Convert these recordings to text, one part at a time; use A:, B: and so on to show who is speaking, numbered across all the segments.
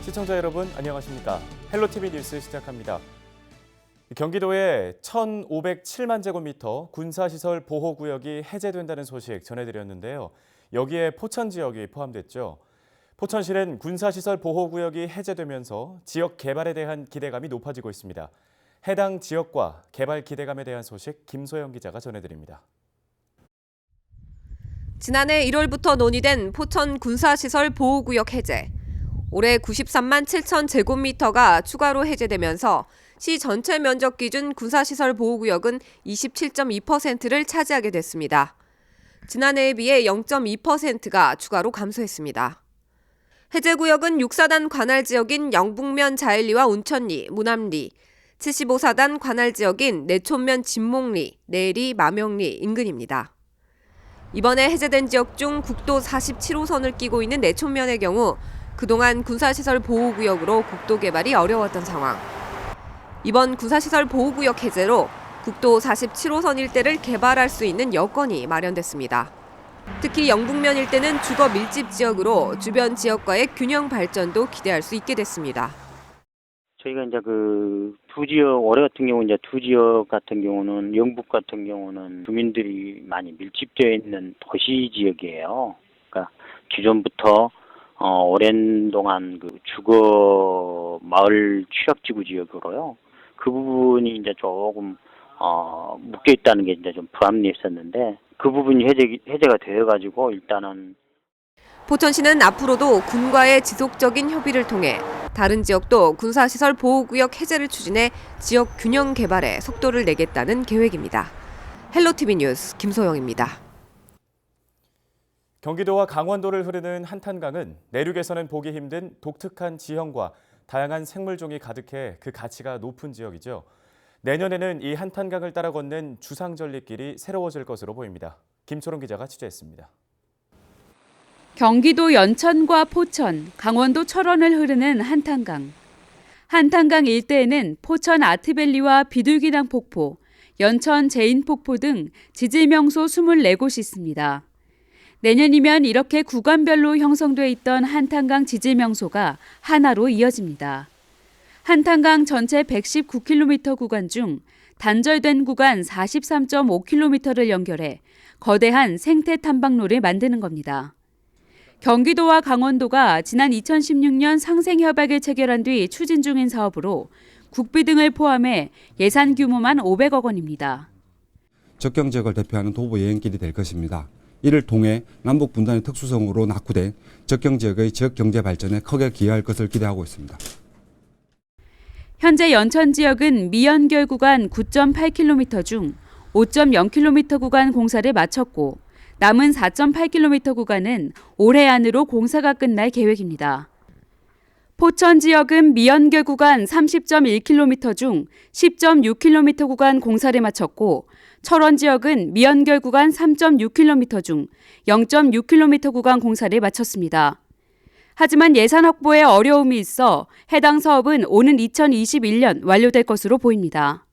A: 시청자 여러분 안녕하십니까? 헬로티비 뉴스 시작합니다. 경기도에 1,507만 제곱미터 군사시설 보호구역이 해제된다는 소식 전해드렸는데요. 여기에 포천 지역이 포함됐죠. 포천시는 군사시설 보호구역이 해제되면서 지역 개발에 대한 기대감이 높아지고 있습니다. 해당 지역과 개발 기대감에 대한 소식 김소영 기자가 전해드립니다.
B: 지난해 1월부터 논의된 포천 군사시설 보호구역 해제. 올해 93만 7천 제곱미터가 추가로 해제되면서 시 전체 면적 기준 군사시설 보호구역은 27.2%를 차지하게 됐습니다. 지난해에 비해 0.2%가 추가로 감소했습니다. 해제구역은 6사단 관할 지역인 영북면 자일리와 운천리, 무남리, 75사단 관할 지역인 내촌면 진목리, 내리, 마명리 인근입니다. 이번에 해제된 지역 중 국도 47호선을 끼고 있는 내촌면의 경우 그동안 군사시설 보호구역으로 국도 개발이 어려웠던 상황. 이번 군사시설 보호구역 해제로 국도 47호선 일대를 개발할 수 있는 여건이 마련됐습니다. 특히 영북면 일대는 주거 밀집 지역으로 주변 지역과의 균형 발전도 기대할 수 있게 됐습니다.
C: 저희가 이제 두 지역, 올해 같은 경우 이제 두 지역 같은 경우는 영북 같은 경우는 주민들이 많이 밀집되어 있는 도시 지역이에요. 그러니까 기존부터 오랜 동안 주거 마을 취약지구 지역으로요. 그 부분이 이제 조금 묶여 있다는 게 이제 좀 불합리했었는데 그 부분이 해제가 되어가지고 일단은
B: 포천시는 앞으로도 군과의 지속적인 협의를 통해 다른 지역도 군사시설 보호구역 해제를 추진해 지역 균형 개발에 속도를 내겠다는 계획입니다. 헬로티비 뉴스 김소영입니다.
A: 경기도와 강원도를 흐르는 한탄강은 내륙에서는 보기 힘든 독특한 지형과 다양한 생물종이 가득해 그 가치가 높은 지역이죠. 내년에는 이 한탄강을 따라 걷는 주상절리길이 새로워질 것으로 보입니다. 김초롱 기자가 취재했습니다.
D: 경기도 연천과 포천, 강원도 철원을 흐르는 한탄강. 한탄강 일대에는 포천 아트밸리와 비둘기당 폭포, 연천 제인폭포 등 지질명소 24곳이 있습니다. 내년이면 이렇게 구간별로 형성돼 있던 한탄강 지질명소가 하나로 이어집니다. 한탄강 전체 119km 구간 중 단절된 구간 43.5km를 연결해 거대한 생태 탐방로를 만드는 겁니다. 경기도와 강원도가 지난 2016년 상생협약을 체결한 뒤 추진 중인 사업으로 국비 등을 포함해 예산 규모만 500억 원입니다.
E: 접경 지역을 대표하는 도보 여행길이 될 것입니다. 이를 통해 남북 분단의 특수성으로 낙후된 접경 지역의 지역 경제 발전에 크게 기여할 것을 기대하고 있습니다.
D: 현재 연천 지역은 미연결 구간 9.8km 중 5.0km 구간 공사를 마쳤고 남은 4.8km 구간은 올해 안으로 공사가 끝날 계획입니다. 포천 지역은 미연결 구간 30.1km 중 10.6km 구간 공사를 마쳤고 철원 지역은 미연결 구간 3.6km 중 0.6km 구간 공사를 마쳤습니다. 하지만 예산 확보에 어려움이 있어 해당 사업은 오는 2021년 완료될 것으로 보입니다.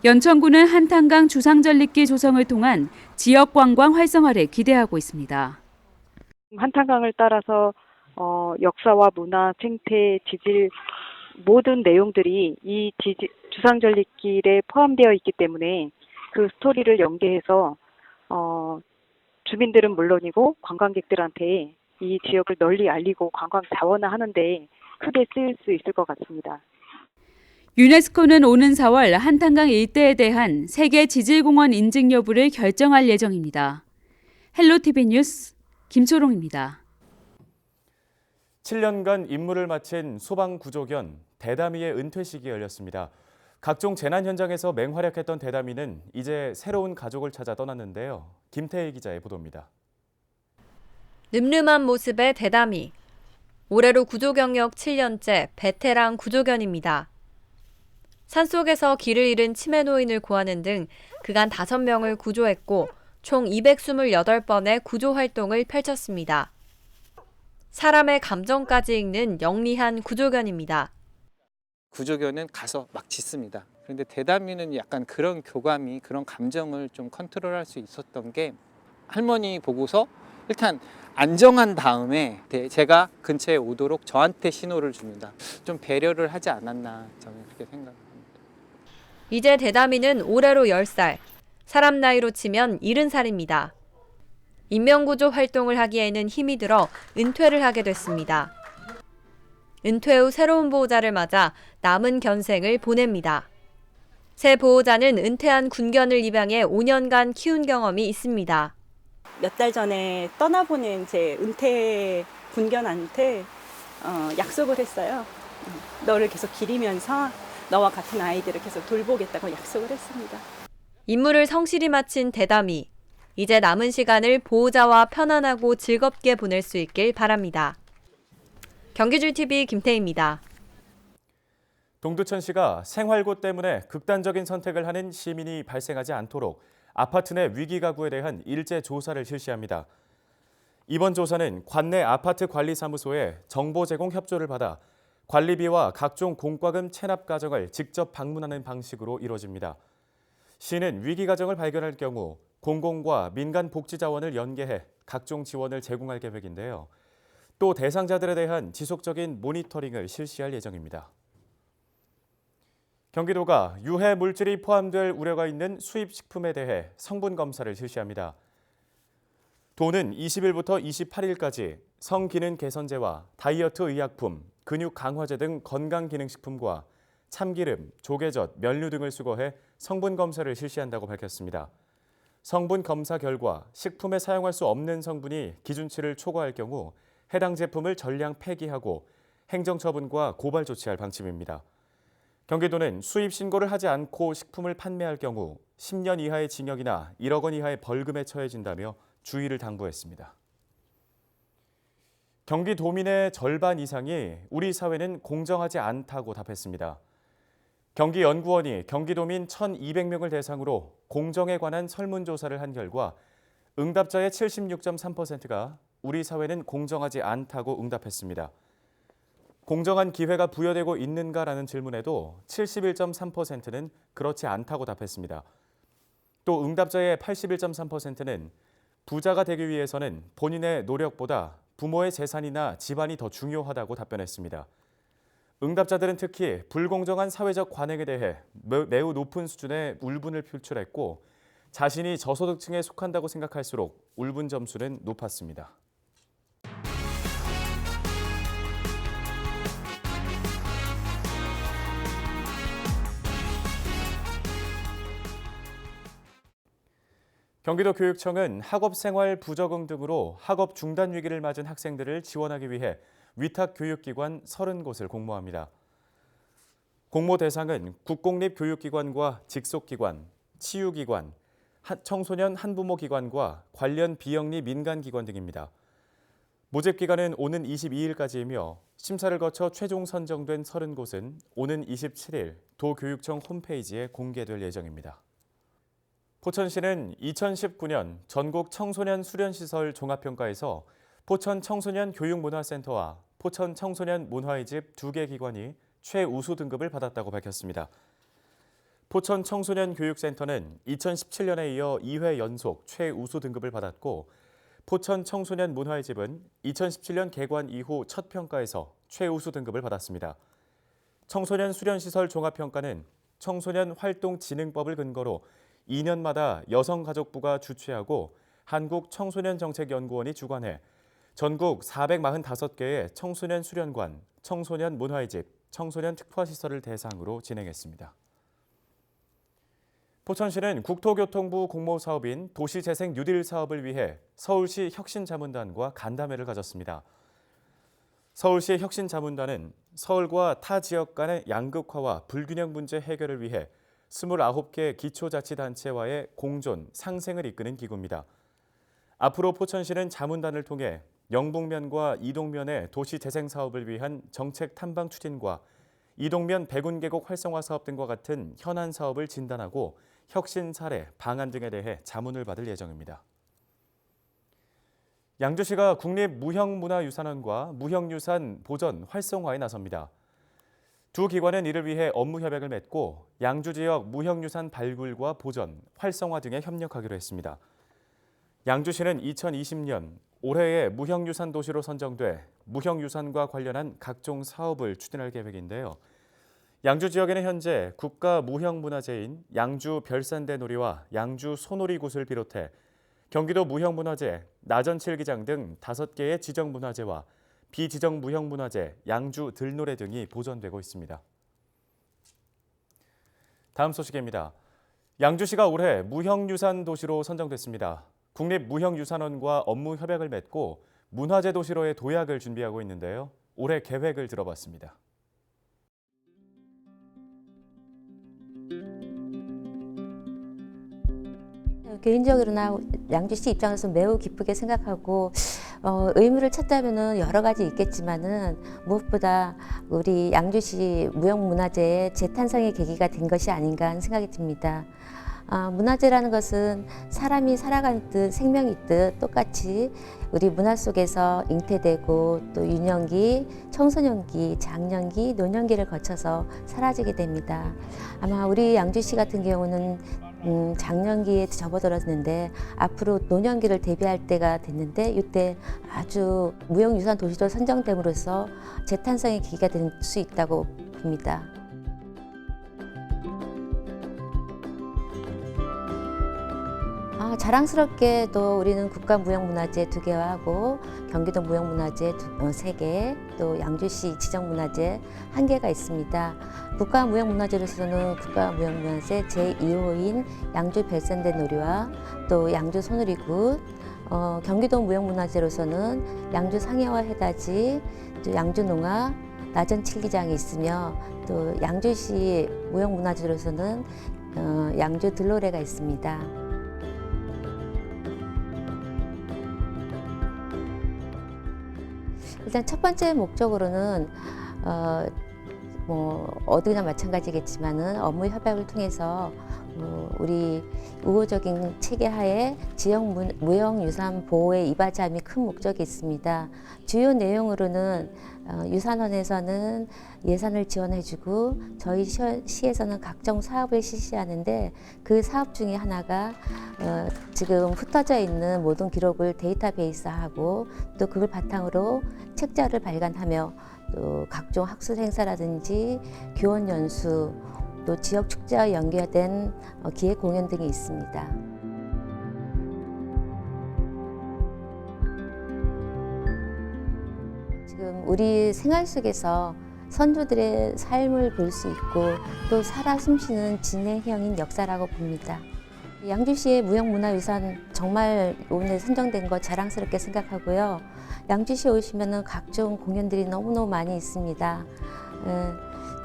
D: 연천구는 한탄강 주상절리길 조성을 통한 지역 관광 활성화를 기대하고 있습니다.
F: 한탄강을 따라서 역사와 문화, 생태, 지질 모든 내용들이 이 주상절리길에 포함되어 있기 때문에 그 스토리를 연계해서 주민들은 물론이고 관광객들한테 이 지역을 널리 알리고 관광 자원화하는 데 크게 쓰일 수 있을 것 같습니다.
D: 유네스코는 오는 4월 한탄강 일대에 대한 세계 지질공원 인증 여부를 결정할 예정입니다. 헬로티비 뉴스 김초롱입니다.
A: 7년간 임무를 마친 소방구조견 대다미의 은퇴식이 열렸습니다. 각종 재난 현장에서 맹활약했던 대다미는 이제 새로운 가족을 찾아 떠났는데요. 김태희 기자의 보도입니다.
G: 늠름한 모습의 대다미. 올해로 구조 경력 7년째 베테랑 구조견입니다. 산속에서 길을 잃은 치매 노인을 구하는 등 그간 5명을 구조했고 총 228번의 구조 활동을 펼쳤습니다. 사람의 감정까지 읽는 영리한 구조견입니다.
H: 구조견은 가서 막 짖습니다. 그런데 대다미는 약간 그런 교감이, 그런 감정을 좀 컨트롤할 수 있었던 게 할머니 보고서 일단 안정한 다음에 제가 근처에 오도록 저한테 신호를 줍니다. 좀 배려를 하지 않았나 저는 그렇게 생각합니다.
G: 이제 대다미는 올해로 10살, 사람 나이로 치면 70살입니다. 인명구조 활동을 하기에는 힘이 들어 은퇴를 하게 됐습니다. 은퇴 후 새로운 보호자를 맞아 남은 견생을 보냅니다. 새 보호자는 은퇴한 군견을 입양해 5년간 키운 경험이 있습니다.
I: 몇 달 전에 떠나보낸 제 은퇴 군견한테 약속을 했어요. 너를 계속 기리면서 너와 같은 아이들을 계속 돌보겠다고 약속을 했습니다.
G: 임무를 성실히 마친 대다미. 이제 남은 시간을 보호자와 편안하고 즐겁게 보낼 수 있길 바랍니다. 경기줄TV 김태희입니다.
A: 동두천시가 생활고 때문에 극단적인 선택을 하는 시민이 발생하지 않도록 아파트 내 위기 가구에 대한 일제 조사를 실시합니다. 이번 조사는 관내 아파트 관리사무소에 정보 제공 협조를 받아 관리비와 각종 공과금 체납 과정을 직접 방문하는 방식으로 이루어집니다. 시는 위기 가정을 발견할 경우 공공과 민간 복지 자원을 연계해 각종 지원을 제공할 계획인데요. 또 대상자들에 대한 지속적인 모니터링을 실시할 예정입니다. 경기도가 유해 물질이 포함될 우려가 있는 수입 식품에 대해 성분 검사를 실시합니다. 도는 20일부터 28일까지 성기능 개선제와 다이어트 의약품, 근육 강화제 등 건강기능식품과 참기름, 조개젓, 면류 등을 수거해 성분 검사를 실시한다고 밝혔습니다. 성분 검사 결과 식품에 사용할 수 없는 성분이 기준치를 초과할 경우 해당 제품을 전량 폐기하고 행정처분과 고발 조치할 방침입니다. 경기도는 수입 신고를 하지 않고 식품을 판매할 경우 10년 이하의 징역이나 1억 원 이하의 벌금에 처해진다며 주의를 당부했습니다. 경기도민의 절반 이상이 우리 사회는 공정하지 않다고 답했습니다. 경기연구원이 경기도민 1,200명을 대상으로 공정에 관한 설문조사를 한 결과 응답자의 76.3%가 우리 사회는 공정하지 않다고 응답했습니다. 공정한 기회가 부여되고 있는가라는 질문에도 71.3%는 그렇지 않다고 답했습니다. 또 응답자의 81.3%는 부자가 되기 위해서는 본인의 노력보다 부모의 재산이나 집안이 더 중요하다고 답변했습니다. 응답자들은 특히 불공정한 사회적 관행에 대해 매우 높은 수준의 울분을 표출했고 자신이 저소득층에 속한다고 생각할수록 울분 점수는 높았습니다. 경기도 교육청은 학업생활 부적응 등으로 학업 중단 위기를 맞은 학생들을 지원하기 위해 위탁교육기관 30곳을 공모합니다. 공모 대상은 국공립교육기관과 직속기관, 치유기관, 청소년 한부모기관과 관련 비영리 민간기관 등입니다. 모집기간은 오는 22일까지이며 심사를 거쳐 최종 선정된 30곳은 오는 27일 도교육청 홈페이지에 공개될 예정입니다. 포천시는 2019년 전국 청소년 수련시설 종합평가에서 포천 청소년 교육문화센터와 포천 청소년 문화의 집 2개 기관이 최우수 등급을 받았다고 밝혔습니다. 포천 청소년 교육센터는 2017년에 이어 2회 연속 최우수 등급을 받았고 포천 청소년 문화의 집은 2017년 개관 이후 첫 평가에서 최우수 등급을 받았습니다. 청소년 수련시설 종합평가는 청소년 활동진흥법을 근거로 2년마다 여성가족부가 주최하고 한국청소년정책연구원이 주관해 전국 445개의 청소년 수련관, 청소년 문화의 집, 청소년 특화시설을 대상으로 진행했습니다. 포천시는 국토교통부 공모사업인 도시재생 뉴딜 사업을 위해 서울시 혁신자문단과 간담회를 가졌습니다. 서울시 혁신자문단은 서울과 타 지역 간의 양극화와 불균형 문제 해결을 위해 29개 기초자치단체와의 공존, 상생을 이끄는 기구입니다. 앞으로 포천시는 자문단을 통해 영북면과 이동면의 도시재생 사업을 위한 정책 탐방 추진과 이동면 백운계곡 활성화 사업 등과 같은 현안 사업을 진단하고 혁신 사례, 방안 등에 대해 자문을 받을 예정입니다. 양주시가 국립무형문화유산원과 무형유산 보전 활성화에 나섭니다. 두 기관은 이를 위해 업무 협약을 맺고 양주 지역 무형유산 발굴과 보전, 활성화 등에 협력하기로 했습니다. 양주시는 2020년 올해의 무형유산 도시로 선정돼 무형유산과 관련한 각종 사업을 추진할 계획인데요. 양주 지역에는 현재 국가 무형문화재인 양주 별산대 놀이와 양주 소놀이굿을 비롯해 경기도 무형문화재, 나전칠기장 등 5개의 지정문화재와 비지정 무형문화재, 양주 들노래 등이 보존되고 있습니다. 다음 소식입니다. 양주시가 올해 무형유산 도시로 선정됐습니다. 국립무형유산원과 업무 협약을 맺고 문화재 도시로의 도약을 준비하고 있는데요. 올해 계획을 들어봤습니다.
J: 개인적으로나 양주시 입장에서 매우 기쁘게 생각하고 의무를 찾자면은 여러 가지 있겠지만은 무엇보다 우리 양주시 무형문화재의 재탄생의 계기가 된 것이 아닌가 하는 생각이 듭니다. 문화재라는 것은 사람이 살아가는 듯 생명이 있듯 똑같이 우리 문화 속에서 잉태되고 또 유년기, 청소년기, 장년기, 노년기를 거쳐서 사라지게 됩니다. 아마 우리 양주시 같은 경우는 장년기에 접어들었는데 앞으로 노년기를 대비할 때가 됐는데 이때 아주 무형유산 도시로 선정됨으로써 재탄생의 계기가 될 수 있다고 봅니다. 자랑스럽게도 우리는 국가무형문화재 2개와 하고 경기도 무형문화재 3개, 또 양주시 지정문화재 1개가 있습니다. 국가무형문화재로서는 국가무형문화재 제2호인 양주 별산대 놀이와 또 양주 소놀이굿, 경기도 무형문화재로서는 양주 상해와 해다지, 또 양주 농화, 나전칠기장이 있으며 또 양주시 무형문화재로서는 양주 들노래가 있습니다. 일단 첫 번째 목적으로는 어디나 마찬가지겠지만은 업무 협약을 통해서 우리 우호적인 체계하에 지역 무형유산 보호에 이바지함이 큰 목적이 있습니다. 주요 내용으로는 유산원에서는 예산을 지원해주고 저희 시에서는 각종 사업을 실시하는데 그 사업 중에 하나가 지금 흩어져 있는 모든 기록을 데이터베이스하고 또 그걸 바탕으로 책자를 발간하며 또 각종 학술 행사라든지 교원 연수 또 지역 축제와 연계된 기획 공연 등이 있습니다. 지금 우리 생활 속에서 선조들의 삶을 볼 수 있고 또 살아 숨쉬는 진행형인 역사라고 봅니다. 양주시의 무형문화유산 정말 오늘 선정된 거 자랑스럽게 생각하고요. 양주시에 오시면 각종 공연들이 너무너무 많이 있습니다.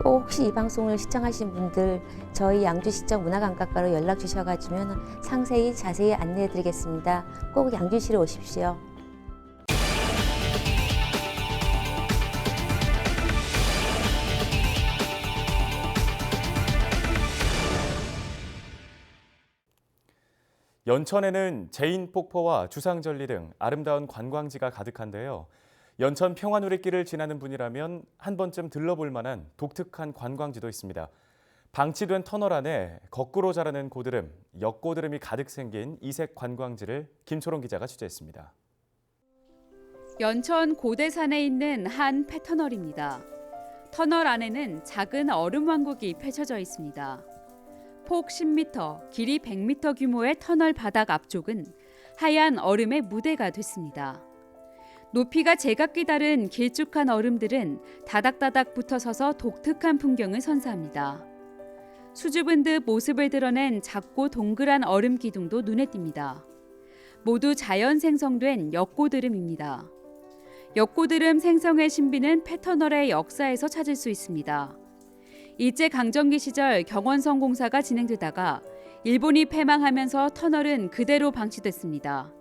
J: 꼭 혹시 이 방송을 시청하신 분들 저희 양주시청 문화감각과로 연락 주셔가지고 상세히 자세히 안내해 드리겠습니다. 꼭 양주시로 오십시오.
A: 연천에는 제인폭포와 주상절리 등 아름다운 관광지가 가득한데요. 연천 평화누리길을 지나는 분이라면 한 번쯤 들러볼 만한 독특한 관광지도 있습니다. 방치된 터널 안에 거꾸로 자라는 고드름, 역고드름이 가득 생긴 이색 관광지를 김초롱 기자가 취재했습니다.
D: 연천 고대산에 있는 한 폐터널입니다. 터널 안에는 작은 얼음 왕국이 펼쳐져 있습니다. 폭 10m, 길이 100m 규모의 터널 바닥 앞쪽은 하얀 얼음의 무대가 됐습니다. 높이가 제각기 다른 길쭉한 얼음들은 다닥다닥 붙어 서서 독특한 풍경을 선사합니다. 수줍은 듯 모습을 드러낸 작고 동그란 얼음 기둥도 눈에 띕니다. 모두 자연 생성된 역고드름입니다. 역고드름 생성의 신비는 폐터널의 역사에서 찾을 수 있습니다. 일제강점기 시절 경원선 공사가 진행되다가 일본이 패망하면서 터널은 그대로 방치됐습니다.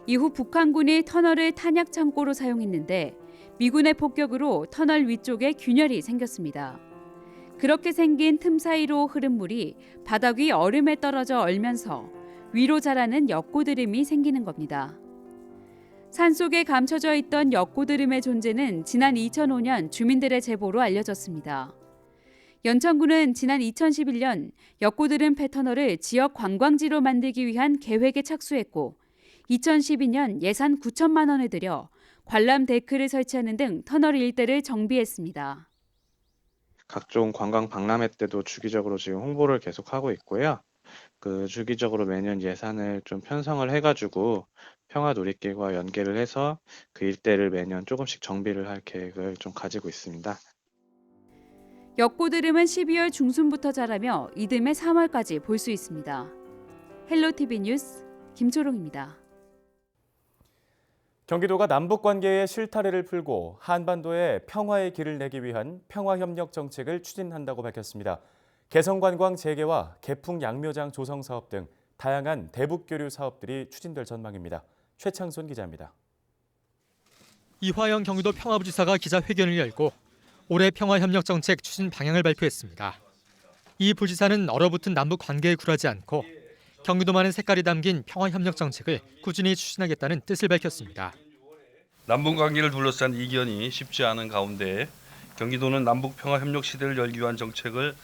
D: 이후 북한군이 터널을 탄약 창고로 사용했는데 미군의 폭격으로 터널 위쪽에 균열이 생겼습니다. 그렇게 생긴 틈 사이로 흐른 물이 바닥 위 얼음에 떨어져 얼면서 위로 자라는 역고드름이 생기는 겁니다. 산속에 감춰져 있던 역고드름의 존재는 지난 2005년 주민들의 제보로 알려졌습니다. 연천군은 지난 2011년 역고드름 폐터널을 지역 관광지로 만들기 위한 계획에 착수했고 2012년 예산 9천만 원을 들여 관람 데크를 설치하는 등 터널 일대를 정비했습니다.
K: 각종 관광 박람회 때도 주기적으로 지금 홍보를 계속하고 있고요. 주기적으로 매년 예산을 좀 편성을 해가지고 평화놀이길과 연계를 해서 그 일대를 매년 조금씩 정비를 할 계획을 좀 가지고 있습니다.
D: 역고드름은 12월 중순부터 자라며 이듬해 3월까지 볼 수 있습니다. 헬로티비 뉴스 김초롱입니다.
A: 경기도가 남북 관계의 실타래를 풀고 한반도에 평화의 길을 내기 위한 평화협력 정책을 추진한다고 밝혔습니다. 개성관광 재개와 개풍 양묘장 조성 사업 등 다양한 대북교류 사업들이 추진될 전망입니다. 최창순 기자입니다.
L: 이화영 경기도 평화부지사가 기자회견을 열고 올해 평화협력 정책 추진 방향을 발표했습니다. 이 부지사는 얼어붙은 남북 관계에 굴하지 않고 경기도만의 색깔이 담긴 평화협력 정책을 꾸준히 추진하겠다는 뜻을 밝혔습니다.
M: 남북 관계를 둘러싼 이견이 쉽지 않은 가운데 경기도는 남북 평화협력 시대를 열기 위한 정책을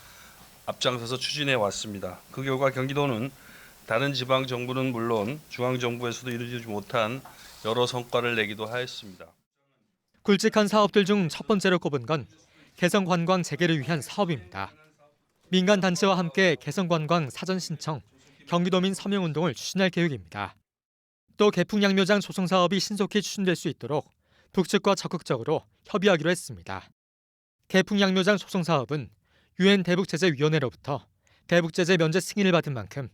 M: 앞장서서 추진해 왔습니다. 그 결과 경기도는 다른 지방 정부는 물론 중앙 정부에서도 이루지 못한 여러 성과를 내기도 하였습니다.
L: 굵직한 사업들 중 첫 번째로 꼽은 건 개성관광 재개를 위한 사업입니다. 민간 단체와 함께 개성관광 사전 신청, 경기도민 서명운동을 추진할 계획입니다. 또 개풍양묘장 조성 사업이 신속히 추진될 수 있도록 북측과 적극적으로 협의하기로 했습니다. 개풍양묘장 조성 사업은 유엔 대북제재위원회로부터 대북제재 면제 승인을 받은 만큼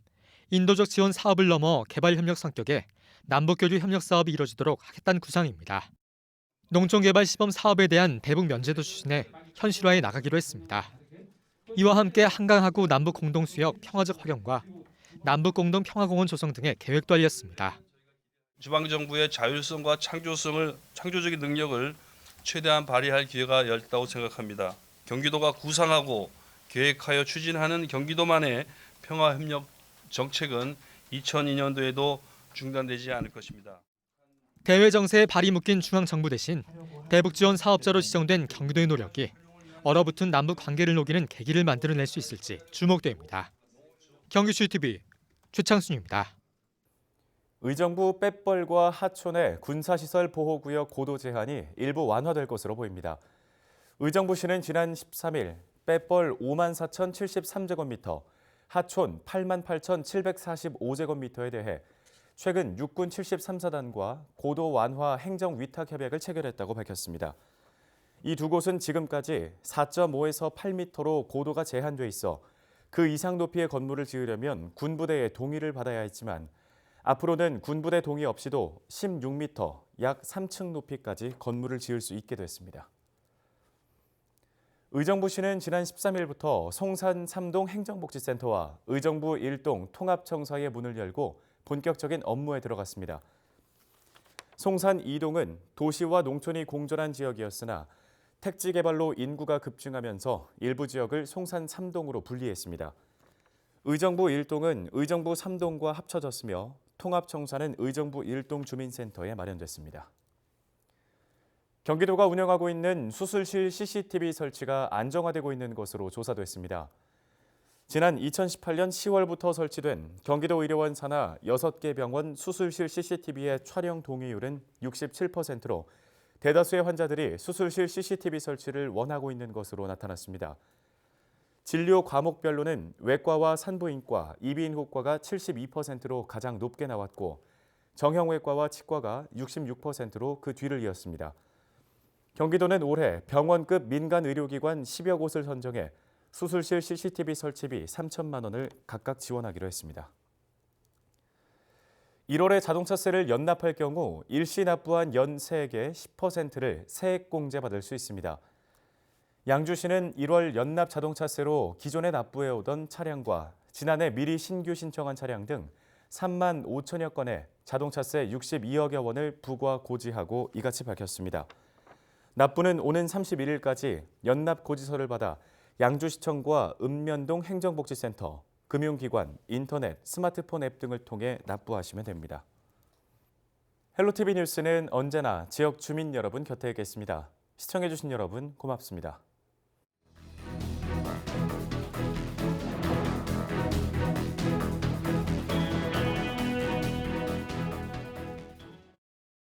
L: 인도적 지원 사업을 넘어 개발협력 성격의 남북교류 협력 사업이 이루어지도록 하겠다는 구상입니다. 농촌개발 시범 사업에 대한 대북 면제도 추진해 현실화해 나가기로 했습니다. 이와 함께 한강하구 남북 공동수역 평화적 활용과 남북 공동 평화공원 조성 등의 계획도 알렸습니다.
M: 지방정부의 자율성과 창조적인 능력을 최대한 발휘할 기회가 열렸다고 생각합니다. 경기도가 구상하고 계획하여 추진하는 경기도만의 평화협력 정책은 2002년도에도 중단되지 않을 것입니다.
L: 대외 정세에 발이 묶인 중앙정부 대신 대북 지원 사업자로 지정된 경기도의 노력이 얼어붙은 남북 관계를 녹이는 계기를 만들어낼 수 있을지 주목됩니다. 경기슈TV 최창순입니다.
A: 의정부 뺏벌과 하촌의 군사시설 보호구역 고도 제한이 일부 완화될 것으로 보입니다. 의정부시는 지난 13일 뺏벌 54,073제곱미터, 하촌 88,745제곱미터에 대해 최근 육군 73사단과 고도 완화 행정 위탁 협약을 체결했다고 밝혔습니다. 이 두 곳은 지금까지 4.5에서 8m로 고도가 제한돼 있어 그 이상 높이의 건물을 지으려면 군부대의 동의를 받아야 했지만 앞으로는 군부대 동의 없이도 16m, 약 3층 높이까지 건물을 지을 수 있게 됐습니다. 의정부시는 지난 13일부터 송산 3동 행정복지센터와 의정부 1동 통합청사의 문을 열고 본격적인 업무에 들어갔습니다. 송산 2동은 도시와 농촌이 공존한 지역이었으나 택지 개발로 인구가 급증하면서 일부 지역을 송산 3동으로 분리했습니다. 의정부 1동은 의정부 3동과 합쳐졌으며 통합청사는 의정부 1동 주민센터에 마련됐습니다. 경기도가 운영하고 있는 수술실 CCTV 설치가 안정화되고 있는 것으로 조사됐습니다. 지난 2018년 10월부터 설치된 경기도 의료원 산하 6개 병원 수술실 CCTV의 촬영 동의율은 67%로 대다수의 환자들이 수술실 CCTV 설치를 원하고 있는 것으로 나타났습니다. 진료 과목별로는 외과와 산부인과, 이비인후과가 72%로 가장 높게 나왔고 정형외과와 치과가 66%로 그 뒤를 이었습니다. 경기도는 올해 병원급 민간 의료기관 10여 곳을 선정해 수술실 CCTV 설치비 3천만 원을 각각 지원하기로 했습니다. 1월에 자동차세를 연납할 경우 일시 납부한 연세액의 10%를 세액공제 받을 수 있습니다. 양주시는 1월 연납 자동차세로 기존에 납부해오던 차량과 지난해 미리 신규 신청한 차량 등 3만 5천여 건에 자동차세 62억여 원을 부과 고지하고 이같이 밝혔습니다. 납부는 오는 31일까지 연납 고지서를 받아 양주시청과 읍면동 행정복지센터, 금융기관, 인터넷, 스마트폰 앱 등을 통해 납부하시면 됩니다. 헬로티비 뉴스는 언제나 지역 주민 여러분 곁에 있겠습니다. 시청해주신 여러분 고맙습니다.